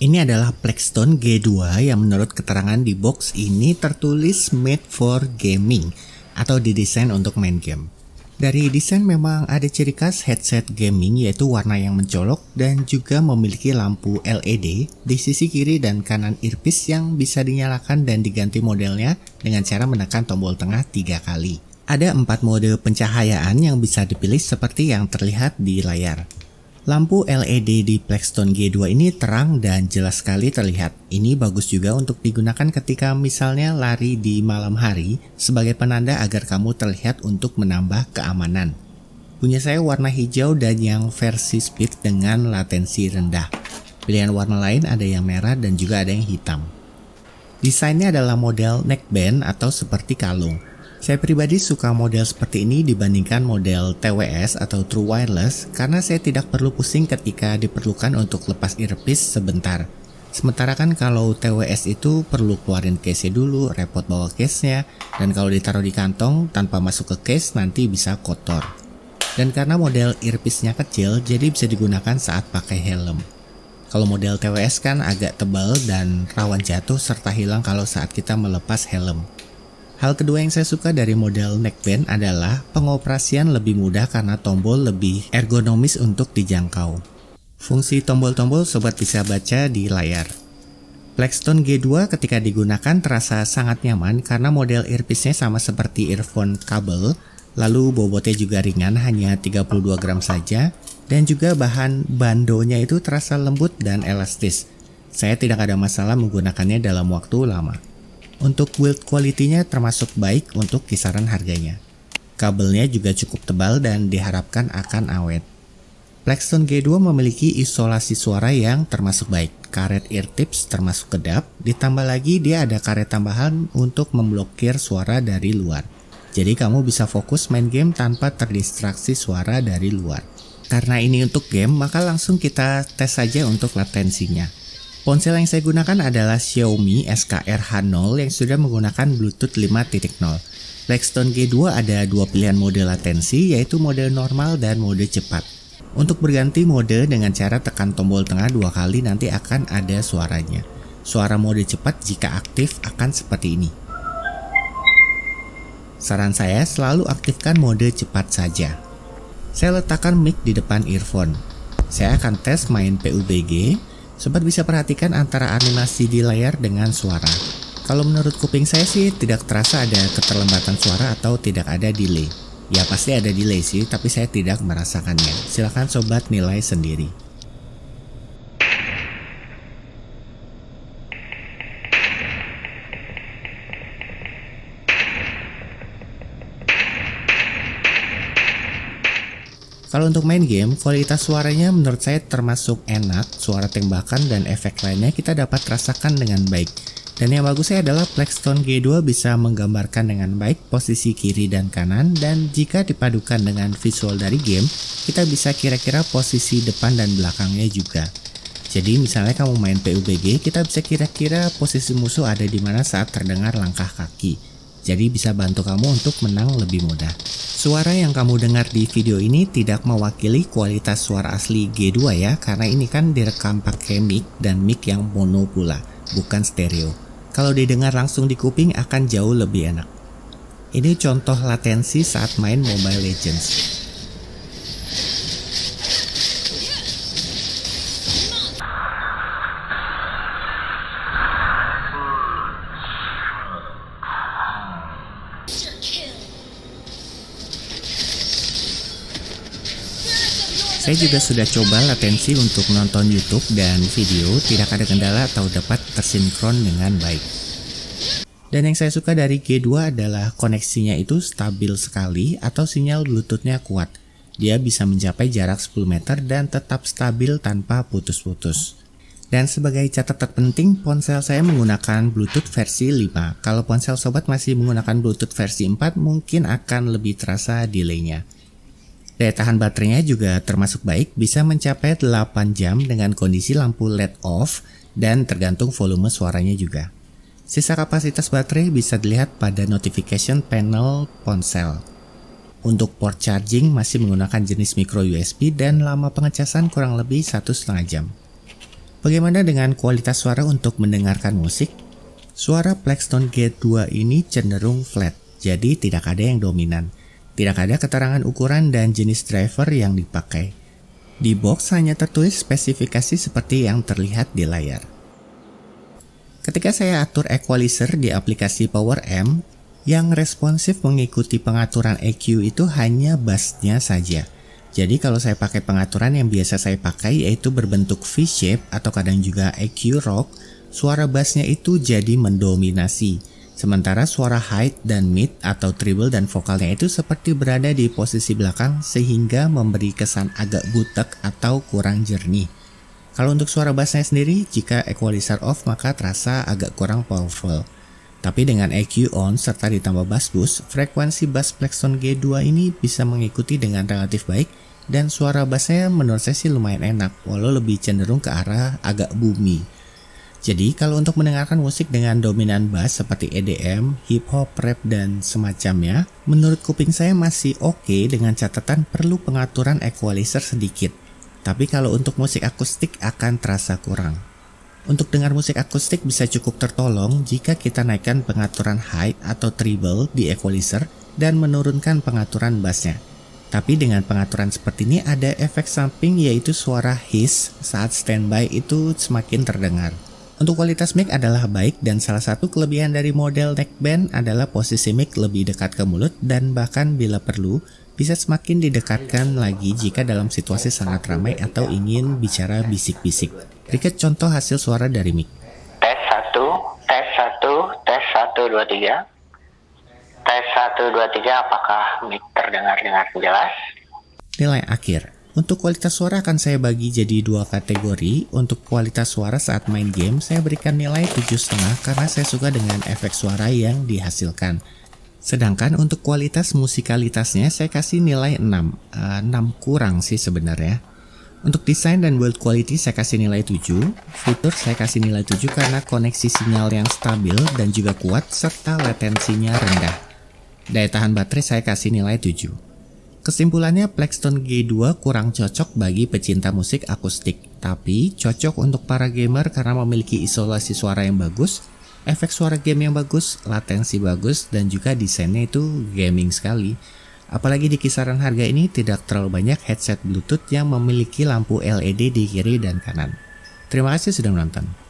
Ini adalah Blackstone G2 yang menurut keterangan di box ini tertulis made for gaming atau didesain untuk main game. Dari desain memang ada ciri khas headset gaming yaitu warna yang mencolok dan juga memiliki lampu LED di sisi kiri dan kanan earpiece yang bisa dinyalakan dan diganti modelnya dengan cara menekan tombol tengah 3 kali. Ada 4 mode pencahayaan yang bisa dipilih seperti yang terlihat di layar. Lampu LED di Blackstone G2 ini terang dan jelas sekali terlihat. Ini bagus juga untuk digunakan ketika misalnya lari di malam hari sebagai penanda agar kamu terlihat untuk menambah keamanan. Punya saya warna hijau dan yang versi speed dengan latensi rendah. Pilihan warna lain ada yang merah dan juga ada yang hitam. Desainnya adalah model neckband atau seperti kalung. Saya pribadi suka model seperti ini dibandingkan model TWS atau True Wireless karena saya tidak perlu pusing ketika diperlukan untuk lepas earpiece sebentar. Sementara kan kalau TWS itu perlu keluarin case-nya dulu, repot bawa case-nya, dan kalau ditaruh di kantong tanpa masuk ke case nanti bisa kotor. Dan karena model earpiece-nya kecil jadi bisa digunakan saat pakai helm. Kalau model TWS kan agak tebal dan rawan jatuh serta hilang kalau saat kita melepas helm. Hal kedua yang saya suka dari model neckband adalah pengoperasian lebih mudah karena tombol lebih ergonomis untuk dijangkau. Fungsi tombol-tombol sobat bisa baca di layar. Blackstone G2 ketika digunakan terasa sangat nyaman karena model earpiece-nya sama seperti earphone kabel, lalu bobotnya juga ringan hanya 32 gram saja, dan juga bahan bandonya itu terasa lembut dan elastis. Saya tidak ada masalah menggunakannya dalam waktu lama. Untuk build quality-nya termasuk baik untuk kisaran harganya. Kabelnya juga cukup tebal dan diharapkan akan awet. Blackstone G2 memiliki isolasi suara yang termasuk baik. Karet ear tips termasuk kedap, ditambah lagi dia ada karet tambahan untuk memblokir suara dari luar. Jadi kamu bisa fokus main game tanpa terdistraksi suara dari luar. Karena ini untuk game, maka langsung kita tes saja untuk latensinya. Ponsel yang saya gunakan adalah Xiaomi SKR H0 yang sudah menggunakan Bluetooth 5.0. Blackstone G2 ada 2 pilihan mode latensi yaitu mode normal dan mode cepat. Untuk berganti mode dengan cara tekan tombol tengah 2 kali nanti akan ada suaranya. Suara mode cepat jika aktif akan seperti ini. Saran saya selalu aktifkan mode cepat saja. Saya letakkan mic di depan earphone. Saya akan tes main PUBG. Sobat bisa perhatikan antara animasi di layar dengan suara. Kalau menurut kuping saya sih tidak terasa ada keterlambatan suara atau tidak ada delay. Ya pasti ada delay sih, tapi saya tidak merasakannya. Silahkan sobat nilai sendiri. Kalau untuk main game, kualitas suaranya menurut saya termasuk enak, suara tembakan dan efek lainnya kita dapat rasakan dengan baik. Dan yang bagusnya adalah Blackstone G2 bisa menggambarkan dengan baik posisi kiri dan kanan, dan jika dipadukan dengan visual dari game, kita bisa kira-kira posisi depan dan belakangnya juga. Jadi misalnya kamu main PUBG, kita bisa kira-kira posisi musuh ada di mana saat terdengar langkah kaki. Jadi bisa bantu kamu untuk menang lebih mudah. Suara yang kamu dengar di video ini tidak mewakili kualitas suara asli G2 ya, karena ini kan direkam pakai mic dan mic yang mono pula, bukan stereo. Kalau didengar langsung di kuping akan jauh lebih enak. Ini contoh latensi saat main Mobile Legends. Saya juga sudah coba latensi untuk nonton YouTube dan video, tidak ada kendala atau dapat tersinkron dengan baik. Dan yang saya suka dari G2 adalah koneksinya itu stabil sekali atau sinyal Bluetooth-nya kuat. Dia bisa mencapai jarak 10 meter dan tetap stabil tanpa putus-putus. Dan sebagai catatan penting, ponsel saya menggunakan Bluetooth versi 5. Kalau ponsel sobat masih menggunakan Bluetooth versi 4, mungkin akan lebih terasa delay-nya. Daya tahan baterainya juga termasuk baik, bisa mencapai 8 jam dengan kondisi lampu LED off dan tergantung volume suaranya juga. Sisa kapasitas baterai bisa dilihat pada notification panel ponsel. Untuk port charging masih menggunakan jenis micro USB dan lama pengecasan kurang lebih 1,5 jam. Bagaimana dengan kualitas suara untuk mendengarkan musik? Suara Plextone G2 ini cenderung flat, jadi tidak ada yang dominan. Tidak ada keterangan ukuran dan jenis driver yang dipakai. Di box hanya tertulis spesifikasi seperti yang terlihat di layar. Ketika saya atur equalizer di aplikasi PowerAmp, yang responsif mengikuti pengaturan EQ itu hanya bassnya saja. Jadi kalau saya pakai pengaturan yang biasa saya pakai yaitu berbentuk V-shape atau kadang juga EQ rock, suara bassnya itu jadi mendominasi. Sementara suara high dan mid atau treble dan vokalnya itu seperti berada di posisi belakang sehingga memberi kesan agak butek atau kurang jernih. Kalau untuk suara bassnya sendiri, jika equalizer off maka terasa agak kurang powerful. Tapi dengan EQ on serta ditambah bass boost, frekuensi bass Plextone G2 ini bisa mengikuti dengan relatif baik dan suara bassnya menurut saya sih lumayan enak, walau lebih cenderung ke arah agak boomy. Jadi kalau untuk mendengarkan musik dengan dominan bass seperti EDM, hip hop, rap, dan semacamnya, menurut kuping saya masih oke dengan catatan perlu pengaturan equalizer sedikit. Tapi kalau untuk musik akustik akan terasa kurang. Untuk dengar musik akustik bisa cukup tertolong jika kita naikkan pengaturan high atau treble di equalizer dan menurunkan pengaturan bassnya. Tapi dengan pengaturan seperti ini ada efek samping yaitu suara hiss saat standby itu semakin terdengar. Untuk kualitas mic adalah baik dan salah satu kelebihan dari model neckband adalah posisi mic lebih dekat ke mulut dan bahkan bila perlu bisa semakin didekatkan lagi jika dalam situasi sangat ramai atau ingin bicara bisik-bisik. Berikut contoh hasil suara dari mic. Tes 1, tes 1, tes 1, 2, 3. Tes 1, 2, 3, apakah mic terdengar dengan jelas? Nilai akhir. Untuk kualitas suara akan saya bagi jadi dua kategori. Untuk kualitas suara saat main game, saya berikan nilai 7,5 karena saya suka dengan efek suara yang dihasilkan. Sedangkan untuk kualitas musikalitasnya saya kasih nilai 6. 6 kurang sih sebenarnya. Untuk desain dan build quality saya kasih nilai 7. Fitur saya kasih nilai 7 karena koneksi sinyal yang stabil dan juga kuat serta latensinya rendah. Daya tahan baterai saya kasih nilai 7. Kesimpulannya Plextone G2 kurang cocok bagi pecinta musik akustik, tapi cocok untuk para gamer karena memiliki isolasi suara yang bagus, efek suara game yang bagus, latensi bagus, dan juga desainnya itu gaming sekali. Apalagi di kisaran harga ini tidak terlalu banyak headset Bluetooth yang memiliki lampu LED di kiri dan kanan. Terima kasih sudah menonton.